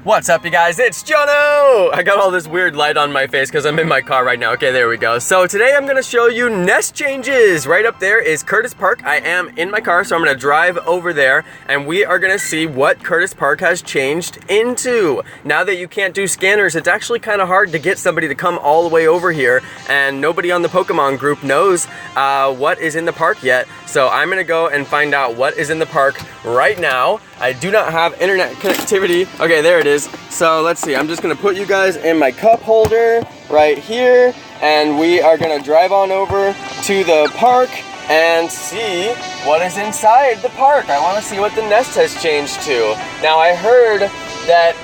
What's up, you guys? It's Jono! I got all this weird light on my face because I'm in my car right now. Okay, there we go. So today I'm going to show you nest changes. Right up there is Curtis Park. I am in my car, so I'm going to drive over there, and we are going to see what Curtis Park has changed into. Now that you can't do scanners, it's actually kind of hard to get somebody to come all the way over here, and nobody on the Pokemon group knows what is in the park yet. So I'm going to go and find out what is in the park right now. I do not have internet connectivity. Okay, there it is. So let's see, I'm just gonna put you guys in my cup holder right here, and we are gonna drive on over to the park and see what is inside the park. I wanna see what the nest has changed to. Now I heard that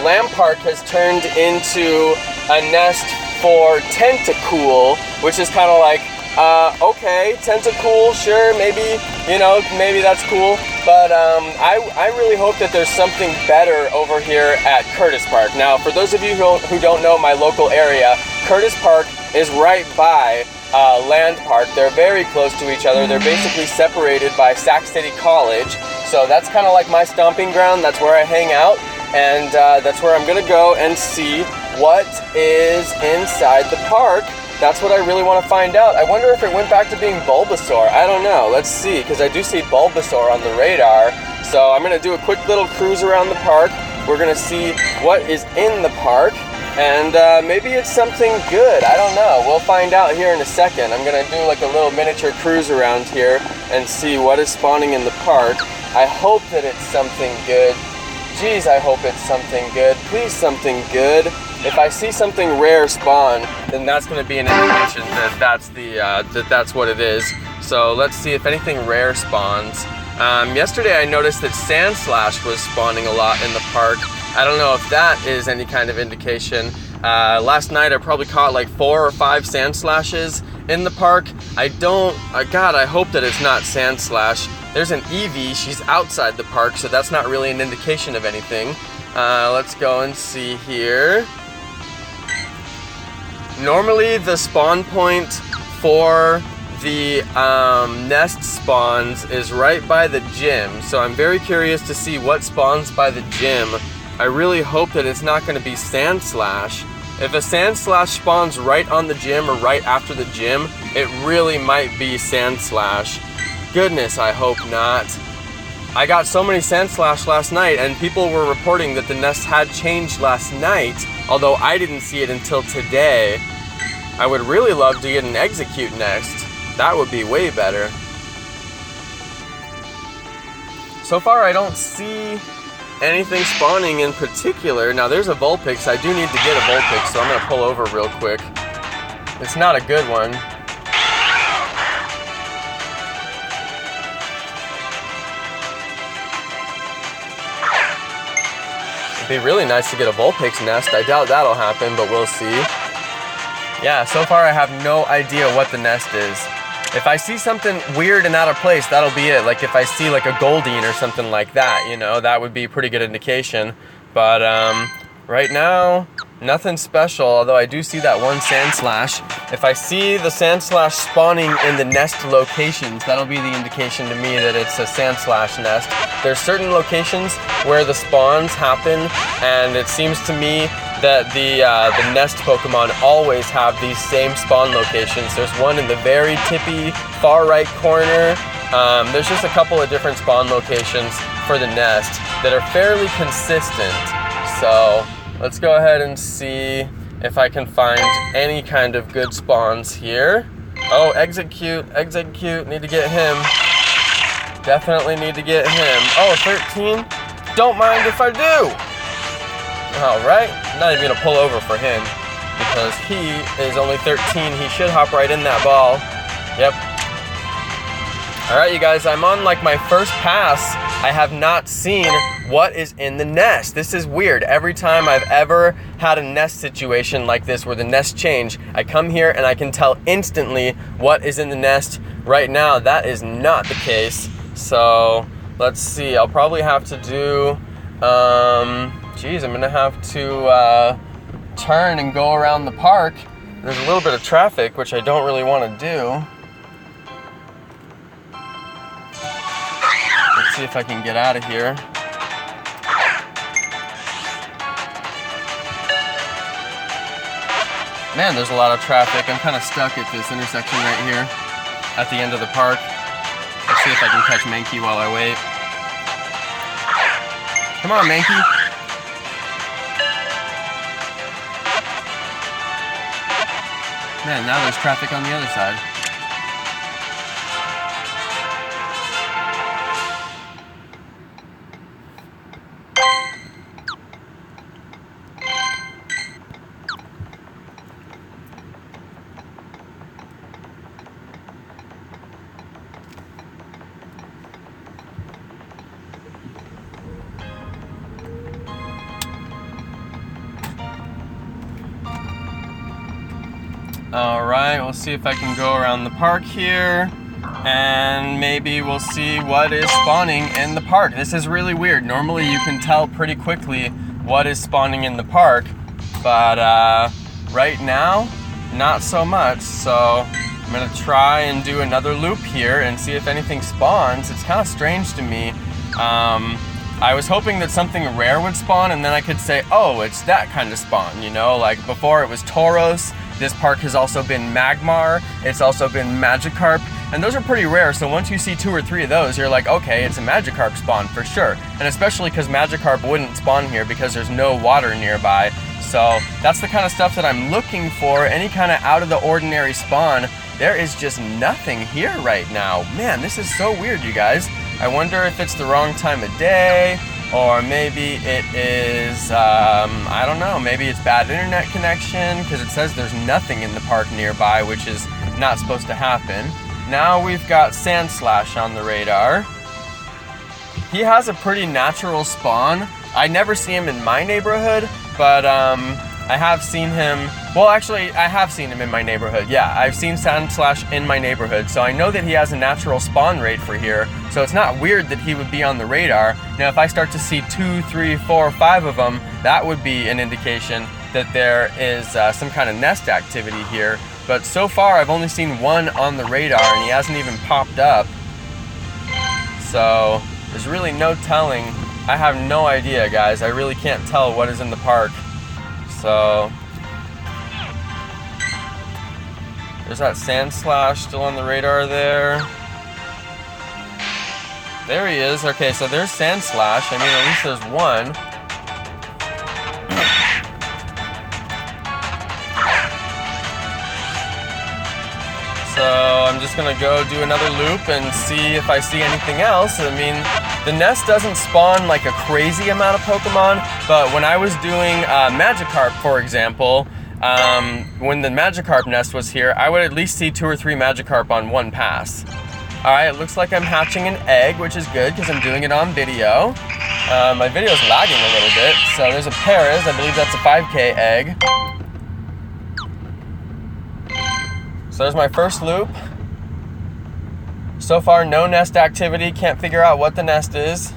Lamb Park has turned into a nest for Tentacool, which is kind of like, okay, Tentacool, sure, maybe, you know, maybe that's cool, but I really hope that there's something better over here at Curtis Park. Now, for those of you who don't know my local area, Curtis Park is right by Land Park. They're very close to each other. They're basically separated by Sac City College, so that's kind of like my stomping ground. That's where I hang out, and that's where I'm gonna go and see what is inside the park. That's what I really want to find out. I wonder if it went back to being Bulbasaur. I don't know. Let's see, because I do see Bulbasaur on the radar. So I'm going to do a quick little cruise around the park. We're going to see what is in the park, and maybe it's something good. I don't know. We'll find out here in a second. I'm going to do like a little miniature cruise around here and see what is spawning in the park. I hope that it's something good. Jeez, I hope it's something good. Please, something good. If I see something rare spawn, then that's going to be an indication that that's what it is. So let's see if anything rare spawns. Yesterday I noticed that Sandslash was spawning a lot in the park. I don't know if that is any kind of indication. Last night I probably caught like 4 or 5 Sandslashes in the park. God, I hope that it's not Sandslash. There's an Eevee, she's outside the park, so that's not really an indication of anything. Let's go and see here. Normally the spawn point for the nest spawns is right by the gym, so I'm very curious to see what spawns by the gym. I really hope that it's not going to be Sandslash. If a Sandslash spawns right on the gym or right after the gym, it really might be Sandslash. Goodness, I hope not. I got so many Sandslash last night, and people were reporting that the nest had changed last night, although I didn't see it until today. I would really love to get an Execute nest. That would be way better. So far I don't see anything spawning in particular. Now there's a Vulpix. I do need to get a Vulpix, so I'm going to pull over real quick. It's not a good one. It'd be really nice to get a Vulpix nest. I doubt that'll happen, but we'll see. Yeah, so far I have no idea what the nest is. If I see something weird and out of place, that'll be it. Like if I see like a Goldeen or something like that, you know, that would be a pretty good indication. But right now, nothing special, although I do see that one Sandslash. If I see the Sandslash spawning in the nest locations, that'll be the indication to me that it's a Sandslash nest. There's certain locations where the spawns happen, and it seems to me that the nest Pokemon always have these same spawn locations. There's one in the very tippy far right corner. There's just a couple of different spawn locations for the nest that are fairly consistent. So let's go ahead and see if I can find any kind of good spawns here. Oh, Execute, need to get him. Definitely need to get him. Oh, 13? Don't mind if I do. Alright, I'm not even gonna pull over for him because he is only 13. He should hop right in that ball. Yep. Alright, you guys, I'm on like my first pass. I have not seen what is in the nest. This is weird. Every time I've ever had a nest situation like this where the nest change, I come here and I can tell instantly what is in the nest. Right now, that is not the case. So let's see. I'll probably have to do, geez, I'm gonna have to turn and go around the park. There's a little bit of traffic, which I don't really want to do. Let's see if I can get out of here. Man, there's a lot of traffic. I'm kind of stuck at this intersection right here at the end of the park. Let's see if I can catch Mankey while I wait. Come on, Mankey. Man, now there's traffic on the other side. Alright, we'll see if I can go around the park here, and maybe we'll see what is spawning in the park. This is really weird. Normally you can tell pretty quickly what is spawning in the park, but right now, not so much. So I'm gonna try and do another loop here and see if anything spawns. It's kind of strange to me. I was hoping that something rare would spawn, and then I could say, oh, it's that kind of spawn, you know? Like before it was Tauros. This park has also been Magmar, it's also been Magikarp, and those are pretty rare, so once you see 2 or 3 of those, you're like, okay, it's a Magikarp spawn for sure. And especially because Magikarp wouldn't spawn here because there's no water nearby. So that's the kind of stuff that I'm looking for, any kind of out of the ordinary spawn. There is just nothing here right now. Man, this is so weird, you guys. I wonder if it's the wrong time of day, or maybe it is, I don't know, maybe it's bad internet connection, because it says there's nothing in the park nearby, which is not supposed to happen. Now we've got Sandslash on the radar. He has a pretty natural spawn. I never see him in my neighborhood, but I have seen him, well actually I have seen him in my neighborhood, yeah. I've seen Sandslash in my neighborhood, so I know that he has a natural spawn rate for here, so it's not weird that he would be on the radar. Now if I start to see 2, 3, 4, 5 of them, that would be an indication that there is some kind of nest activity here. But so far I've only seen 1 on the radar and he hasn't even popped up. So there's really no telling. I have no idea, guys. I really can't tell what is in the park. So there's that Sandslash still on the radar there. There he is. Okay, so there's Sandslash. I mean, at least there's 1. So I'm just gonna go do another loop and see if I see anything else. I mean, the nest doesn't spawn like a crazy amount of Pokemon, but when I was doing Magikarp, for example, when the Magikarp nest was here, I would at least see 2 or 3 Magikarp on 1 pass. Alright, it looks like I'm hatching an egg, which is good because I'm doing it on video. My video's lagging a little bit, so there's a Paras, I believe that's a 5K egg. So there's my first loop. So far, no nest activity. Can't figure out what the nest is.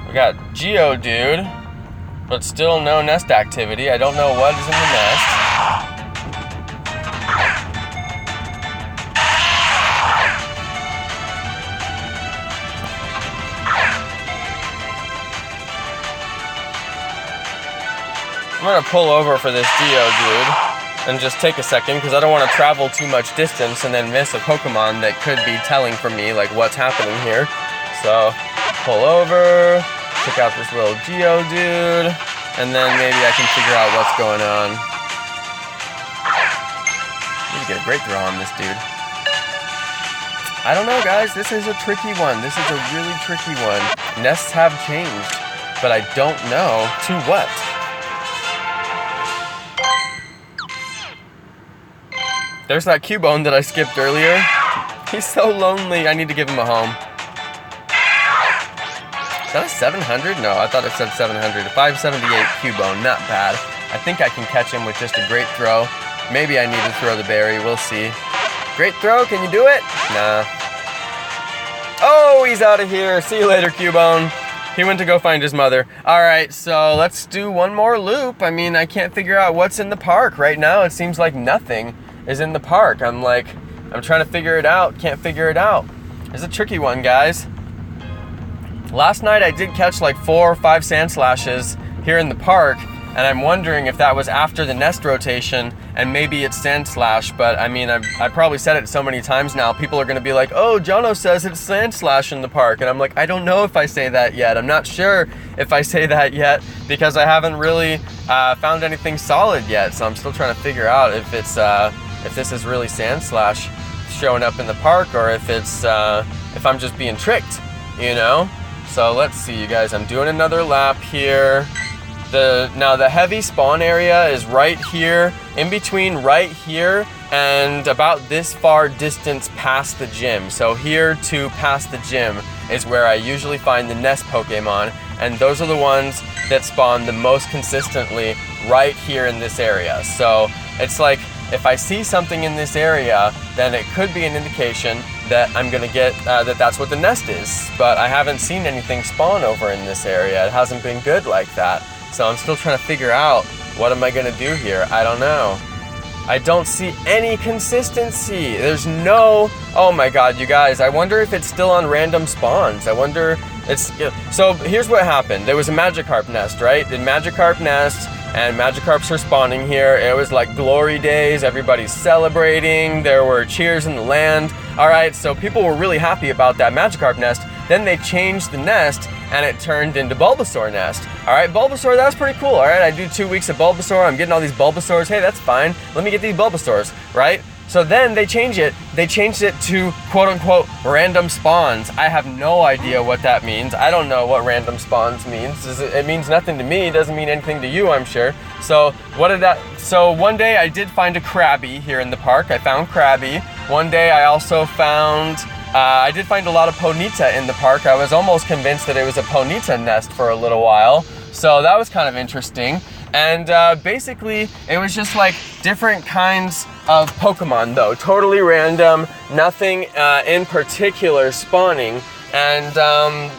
We got Geodude, but still no nest activity. I don't know what is in the nest. I'm gonna pull over for this Geodude and just take a second because I don't want to travel too much distance and then miss a Pokemon that could be telling for me like what's happening here. So pull over, check out this little Geodude, and then maybe I can figure out what's going on. Need to get a great throw on this dude. I don't know, guys. This is a tricky one. This is a really tricky one. Nests have changed, but I don't know to what. There's that Cubone that I skipped earlier. He's so lonely. I need to give him a home. Is that a 700? No, I thought it said 700. A 578 Cubone, not bad. I think I can catch him with just a great throw. Maybe I need to throw the berry. We'll see. Great throw. Can you do it? Nah. Oh, he's out of here. See you later, Cubone. He went to go find his mother. All right, so let's do one more loop. I mean, I can't figure out what's in the park. Right now, it seems like nothing is in the park. I'm trying to figure it out, can't figure it out. It's a tricky one, guys. last night I did catch like 4 or 5 sand slashes here in the park, and I'm wondering if that was after the nest rotation and maybe it's sand slash. But I mean, I probably said it so many times now, people are gonna be like, oh, Jono says it's sand slash in the park. And I'm like, I don't know if I say that yet. I'm not sure if I say that yet because I haven't really found anything solid yet. So I'm still trying to figure out if it's, if this is really sand slash showing up in the park or if it's, if I'm just being tricked, you know? So let's see, you guys, I'm doing another lap here. Now the heavy spawn area is right here, in between right here and about this far distance past the gym. So here to past the gym is where I usually find the nest Pokemon, and those are the ones that spawn the most consistently right here in this area. So it's like, if I see something in this area, then it could be an indication that I'm gonna get, that's what the nest is. But I haven't seen anything spawn over in this area. It hasn't been good like that. So I'm still trying to figure out, what am I gonna do here? I don't know. I don't see any consistency. There's no, oh my God, you guys, I wonder if it's still on random spawns. I wonder, so here's what happened. There was a Magikarp nest, right? The Magikarp nest, and Magikarps are spawning here. It was like glory days, everybody's celebrating, there were cheers in the land. All right, so people were really happy about that Magikarp nest. Then they changed the nest and it turned into Bulbasaur nest. All right, Bulbasaur, that's pretty cool. All right, I do 2 weeks of Bulbasaur, I'm getting all these Bulbasaurs. Hey, that's fine, let me get these Bulbasaurs, right? So then they changed it to quote unquote random spawns. I have no idea what that means. I don't know what random spawns means. It means nothing to me, it doesn't mean anything to you, I'm sure. So so one day I did find a Krabby here in the park. I found Krabby. One day I also found, I did find a lot of Ponyta in the park. I was almost convinced that it was a Ponyta nest for a little while. So that was kind of interesting. And basically, it was just like different kinds of Pokemon though. Totally random, nothing in particular spawning. And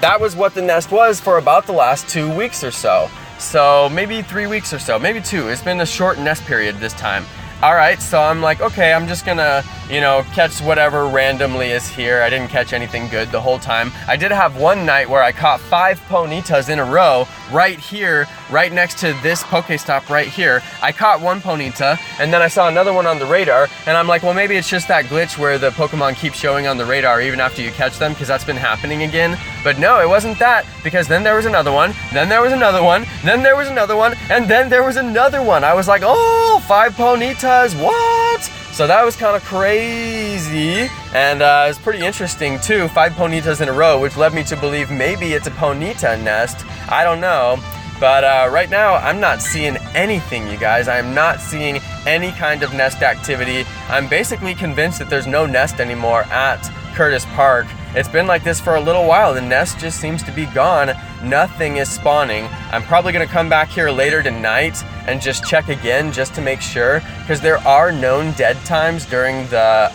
that was what the nest was for about the last 2 weeks or so. So maybe 3 weeks or so, maybe 2. It's been a short nest period this time. All right, so I'm like, okay, I'm just gonna, you know, catch whatever randomly is here. I didn't catch anything good the whole time. I did have one night where I caught 5 Ponytas in a row right here, right next to this Pokestop right here. I caught 1 Ponyta, and then I saw another one on the radar, and I'm like, well, maybe it's just that glitch where the Pokemon keep showing on the radar even after you catch them, because that's been happening again. But no, it wasn't that, because then there was another one, then there was another one, then there was another one, and then there was another one. I was like, oh, 5 Ponytas. What? So that was kind of crazy, and it's pretty interesting too. 5 Ponytas in a row, which led me to believe maybe it's a Ponyta nest. I don't know, but right now I'm not seeing anything, you guys. I am not seeing any kind of nest activity. I'm basically convinced that there's no nest anymore at Curtis Park. It's been like this for a little while. The nest just seems to be gone. Nothing is spawning. I'm probably gonna come back here later tonight and just check again just to make sure, because there are known dead times during the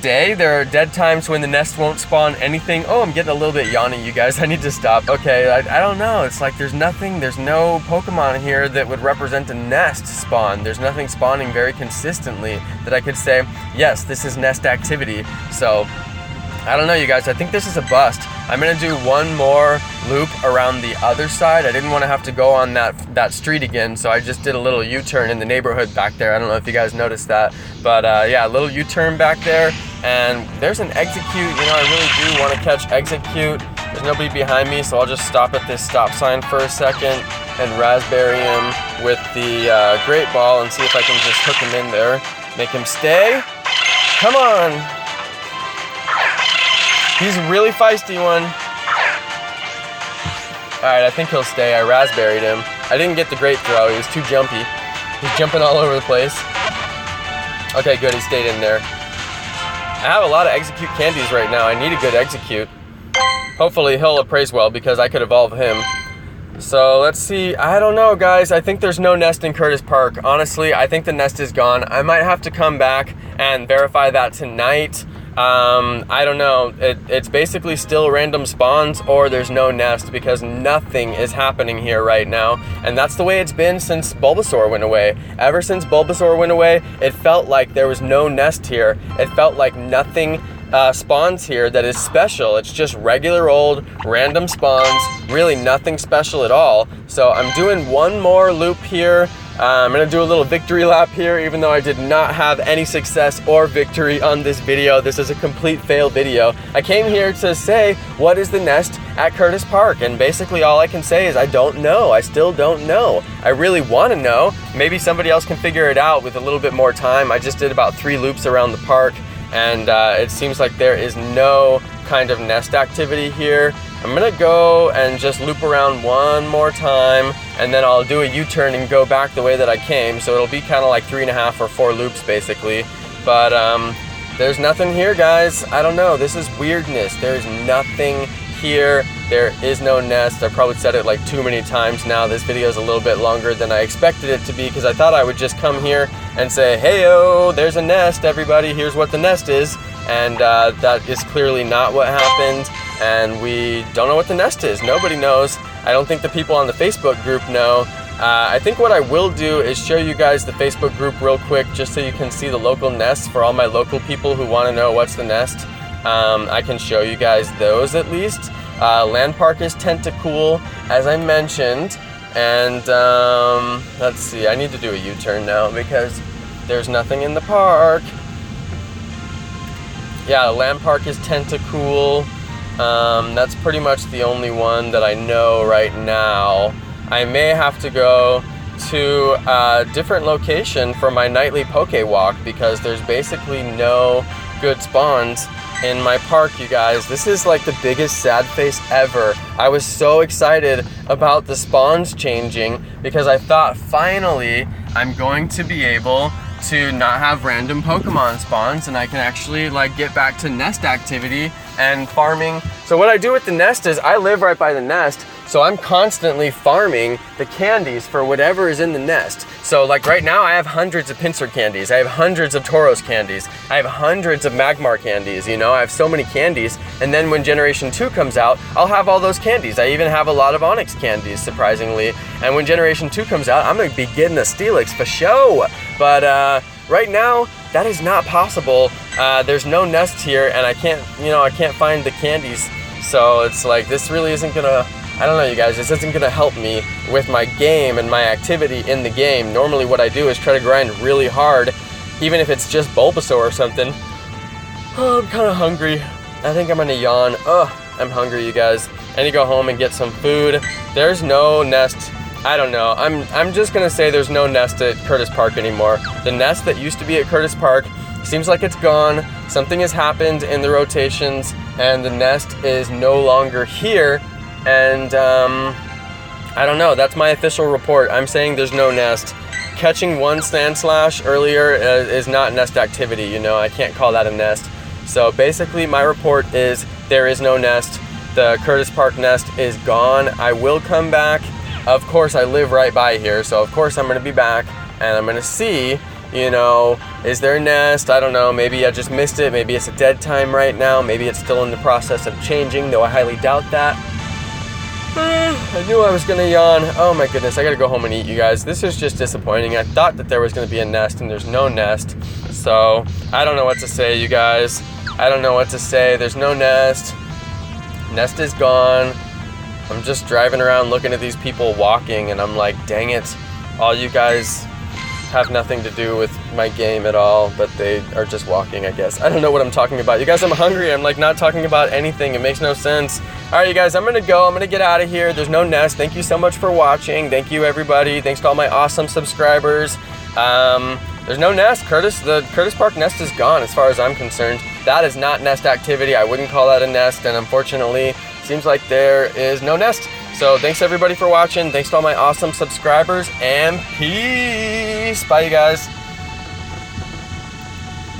day. There are dead times when the nest won't spawn anything. Oh, I'm getting a little bit yawny, you guys. I need to stop. Okay, I don't know. It's like there's no Pokemon here that would represent a nest spawn. There's nothing spawning very consistently that I could say, yes, this is nest activity. So, I don't know, you guys. I think this is a bust. I'm gonna do one more loop around the other side. I didn't want to have to go on that street again, so I just did a little U-turn in the neighborhood back there. I don't know if you guys noticed that, but yeah, a little U-turn back there, and there's an Execute. You know, I really do want to catch Execute. There's nobody behind me, so I'll just stop at this stop sign for a second and raspberry him with the Great Ball and see if I can just hook him in there. Make him stay. Come on. He's a really feisty one. All right, I think he'll stay. I raspberried him. I didn't get the great throw. He was too jumpy. He's jumping all over the place. Okay, good. He stayed in there. I have a lot of Execute candies right now. I need a good Execute. Hopefully he'll appraise well because I could evolve him. So let's see. I don't know, guys. I think there's no nest in Curtis Park. Honestly, I think the nest is gone. I might have to come back and verify that tonight. I don't know. It's basically still random spawns or there's no nest because nothing is happening here right now. And that's the way it's been since Bulbasaur went away. Ever since Bulbasaur went away, it felt like there was no nest here. It felt like nothing spawns here that is special. It's just regular old random spawns, really nothing special at all. So I'm doing one more loop here. I'm gonna do a little victory lap here, even though I did not have any success or victory on this video. This is a complete fail video. I came here to say, what is the nest at Curtis Park? And basically all I can say is I don't know. I still don't know. I really want to know. Maybe somebody else can figure it out with a little bit more time. I just did about 3 loops around the park, and it seems like there is no kind of nest activity here. I'm gonna go and just loop around one more time, and then I'll do a U-turn and go back the way that I came. So it'll be kind of like 3.5 or 4 loops basically. But there's nothing here, guys. I don't know, this is weirdness. There's nothing here. There is no nest. I probably said it like too many times now. This video is a little bit longer than I expected it to be, because I thought I would just come here and say, hey-o, there's a nest, everybody, here's what the nest is. And that is clearly not what happened, and we don't know what the nest is. Nobody knows. I don't think the people on the Facebook group know. I think what I will do is show you guys the Facebook group real quick, just so you can see the local nests for all my local people who want to know what's the nest. I can show you guys those at least. Land Park is Tentacool, as I mentioned, and let's see, I need to do a U-turn now because there's nothing in the park. Yeah, Land Park is Tentacool. That's pretty much the only one that I know right now. I may have to go to a different location for my nightly Poke Walk, because there's basically no good spawns in my park, you guys. This is like the biggest sad face ever. I was so excited about the spawns changing because I thought finally I'm going to be able to not have random Pokemon spawns, and I can actually like get back to nest activity and farming. So what I do with the nest is I live right by the nest, so I'm constantly farming the candies for whatever is in the nest. So like right now I have hundreds of Pinsir candies, I have hundreds of Tauros candies, I have hundreds of Magmar candies, you know, I have so many candies. And then when Generation 2 comes out, I'll have all those candies. I even have a lot of Onyx candies, surprisingly. And when Generation 2 comes out, I'm gonna be getting a Steelix for show. But right now, that is not possible. There's no nest here, and I can't find the candies. So it's like, this really isn't gonna, I don't know, you guys, this isn't gonna help me with my game and my activity in the game. Normally what I do is try to grind really hard, even if it's just Bulbasaur or something. Oh, I'm kind of hungry. I think I'm gonna yawn. Oh, I'm hungry, you guys. I need to go home and get some food. There's no nest. I don't know. I'm just gonna say there's no nest at Curtis Park anymore. The nest that used to be at Curtis Park seems like it's gone. Something has happened in the rotations, and the nest is no longer here. And I don't know. That's my official report. I'm saying there's no nest. Catching one Sandslash earlier is not nest activity. You know, I can't call that a nest. So basically, my report is there is no nest. The Curtis Park nest is gone. I will come back. Of course, I live right by here, so of course I'm gonna be back, and I'm gonna see, you know, is there a nest? I don't know, maybe I just missed it, maybe it's a dead time right now, maybe it's still in the process of changing, though I highly doubt that. I knew I was gonna yawn. Oh my goodness, I gotta go home and eat, you guys. This is just disappointing. I thought that there was gonna be a nest, and there's no nest. So, I don't know what to say, you guys. I don't know what to say. There's no nest. Nest is gone. I'm just driving around looking at these people walking, and I'm like, dang it, all you guys have nothing to do with my game at all, but they are just walking, I guess. I don't know what I'm talking about. You guys, I'm hungry. I'm like not talking about anything. It makes no sense. All right, you guys, I'm gonna go. I'm gonna get out of here. There's no nest. Thank you so much for watching. Thank you, everybody. Thanks to all my awesome subscribers. There's no nest. The Curtis Park nest is gone as far as I'm concerned. That is not nest activity. I wouldn't call that a nest, and unfortunately, seems like there is no nest. So thanks everybody for watching. Thanks to all my awesome subscribers, and peace. Bye, you guys.